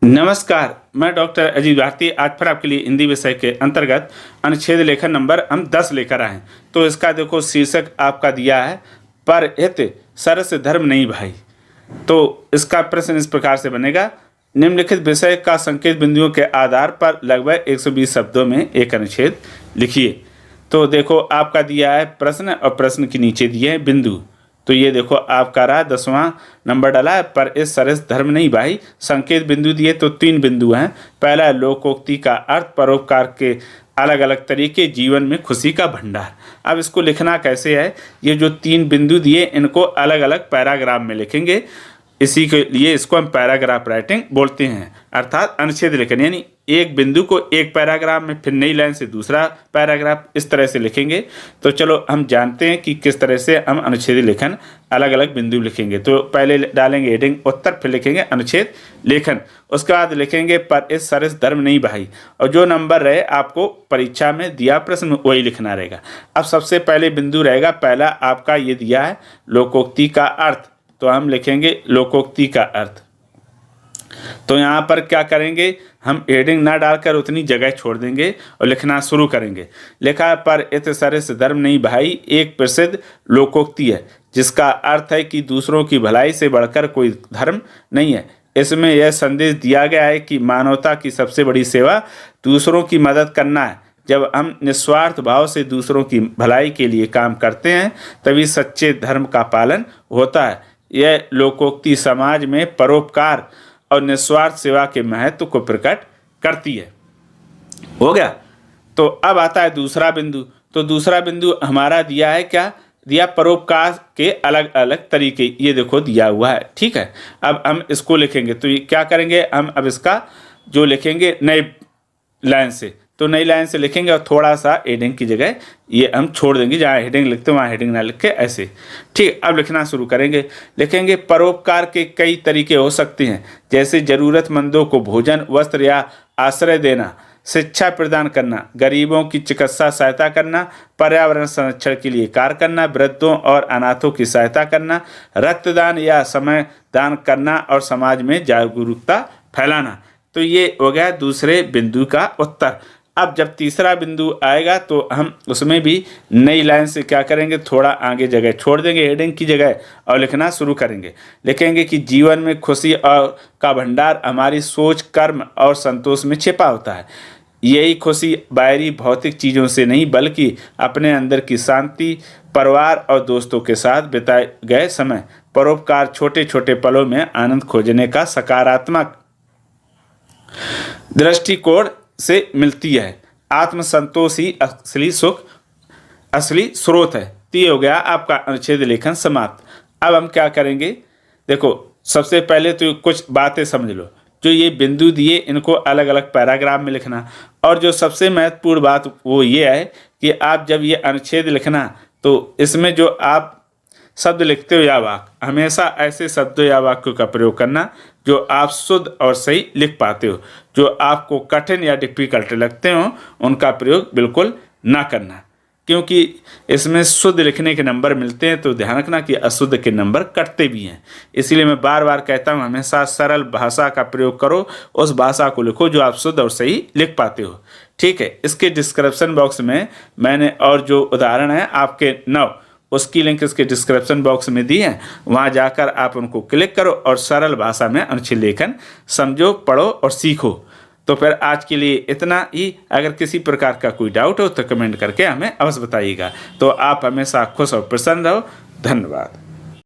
नमस्कार, मैं डॉक्टर अजीत भारती आज फिर आपके लिए हिंदी विषय के अंतर्गत अनुच्छेद लेखन नंबर हम 10 लेकर आए हैं। तो इसका देखो शीर्षक आपका दिया है परहित सरस धर्म नहीं भाई। तो इसका प्रश्न इस प्रकार से बनेगा, निम्नलिखित विषय का संकेत बिंदुओं के आधार पर लगभग 120 शब्दों में एक अनुच्छेद लिखिए। तो देखो आपका दिया है प्रश्न और प्रश्न के नीचे दिए हैं बिंदु। तो ये देखो आपका रहा 10वां नंबर डाला है, पर इस सरस धर्म नहीं भाई। संकेत बिंदु दिए तो 3 बिंदु हैं। पहला है लोकोक्ति का अर्थ, परोपकार के अलग अलग तरीके, जीवन में खुशी का भंडार। अब इसको लिखना कैसे है, ये जो 3 बिंदु दिए इनको अलग अलग पैराग्राफ में लिखेंगे। इसी के लिए इसको हम पैराग्राफ राइटिंग बोलते हैं, अर्थात अनुच्छेद लेखन, यानी एक बिंदु को एक पैराग्राफ में, फिर नई लाइन से दूसरा पैराग्राफ, इस तरह से लिखेंगे। तो चलो हम जानते हैं कि किस तरह से हम अनुच्छेद लेखन अलग अलग बिंदु लिखेंगे। तो पहले डालेंगे हेडिंग उत्तर, फिर लिखेंगे अनुच्छेद लेखन, उसके बाद लिखेंगे पर इस सरस धर्म नहीं भाई। और जो नंबर रहे आपको परीक्षा में दिया प्रश्न वही लिखना रहेगा। अब सबसे पहले बिंदु रहेगा, पहला आपका ये दिया है लोकोक्ति का अर्थ, तो हम लिखेंगे लोकोक्ति का अर्थ। तो यहाँ पर क्या करेंगे, हम हेडिंग ना डालकर उतनी जगह छोड़ देंगे और लिखना शुरू करेंगे। लिखा पर इत सरस धर्म नहीं भाई एक प्रसिद्ध लोकोक्ति है जिसका अर्थ है कि दूसरों की भलाई से बढ़कर कोई धर्म नहीं है। इसमें यह संदेश दिया गया है कि मानवता की सबसे बड़ी सेवा दूसरों की मदद करना है। जब हम निस्वार्थ भाव से दूसरों की भलाई के लिए काम करते हैं तभी सच्चे धर्म का पालन होता है। यह लोकोक्ति समाज में परोपकार और निस्वार्थ सेवा के महत्व को प्रकट करती है। हो गया। तो अब आता है दूसरा बिंदु। तो दूसरा बिंदु हमारा दिया है, क्या दिया, परोपकार के अलग अलग तरीके, ये देखो दिया हुआ है। ठीक है, अब हम इसको लिखेंगे। तो ये क्या करेंगे, हम अब इसका जो लिखेंगे नई लाइन से, तो नई लाइन से लिखेंगे और थोड़ा सा हेडिंग की जगह ये हम छोड़ देंगे, जहाँ हेडिंग लिखते हैं वहाँ हेडिंग ना लिख के ऐसे। ठीक, अब लिखना शुरू करेंगे। लिखेंगे परोपकार के कई तरीके हो सकते हैं, जैसे ज़रूरतमंदों को भोजन, वस्त्र या आश्रय देना, शिक्षा प्रदान करना, गरीबों की चिकित्सा सहायता करना, पर्यावरण संरक्षण के लिए कार्य करना, वृद्धों और अनाथों की सहायता करना, रक्तदान या समय दान करना और समाज में जागरूकता फैलाना। तो ये हो गया दूसरे बिंदु का उत्तर। अब जब तीसरा बिंदु आएगा तो हम उसमें भी नई लाइन से क्या करेंगे, थोड़ा आगे जगह छोड़ देंगे हेडिंग की जगह और लिखना शुरू करेंगे। लिखेंगे कि जीवन में खुशी और का भंडार हमारी सोच, कर्म और संतोष में छिपा होता है। यही खुशी बाहरी भौतिक चीज़ों से नहीं बल्कि अपने अंदर की शांति, परिवार और दोस्तों के साथ बिताए गए समय, परोपकार, छोटे छोटे पलों में आनंद खोजने का सकारात्मक दृष्टिकोण से मिलती है। आत्मसंतोष ही असली सुख, असली स्रोत है। तो ये हो गया आपका अनुच्छेद लेखन समाप्त। अब हम क्या करेंगे, देखो सबसे पहले तो कुछ बातें समझ लो। जो ये बिंदु दिए इनको अलग अलग पैराग्राफ में लिखना, और जो सबसे महत्वपूर्ण बात वो ये है कि आप जब ये अनुच्छेद लिखना तो इसमें जो आप शब्द लिखते हो या वाक्य, हमेशा ऐसे शब्दों या वाक्यों का प्रयोग करना जो आप शुद्ध और सही लिख पाते हो। जो आपको कठिन या डिफिकल्ट लगते हो उनका प्रयोग बिल्कुल ना करना, क्योंकि इसमें शुद्ध लिखने के नंबर मिलते हैं। तो ध्यान रखना कि अशुद्ध के नंबर कटते भी हैं। इसलिए मैं बार बार कहता हूँ, हमेशा सरल भाषा का प्रयोग करो, उस भाषा को लिखो जो आप शुद्ध और सही लिख पाते हो। ठीक है, इसके डिस्क्रिप्शन बॉक्स में मैंने और जो उदाहरण है आपके 9, उसकी लिंक इसके डिस्क्रिप्शन बॉक्स में दी है, वहाँ जाकर आप उनको क्लिक करो और सरल भाषा में अनुच्छेद लेखन समझो, पढ़ो और सीखो। तो फिर आज के लिए इतना ही। अगर किसी प्रकार का कोई डाउट हो तो कमेंट करके हमें अवश्य बताइएगा। तो आप हमेशा खुश और प्रसन्न रहो। धन्यवाद।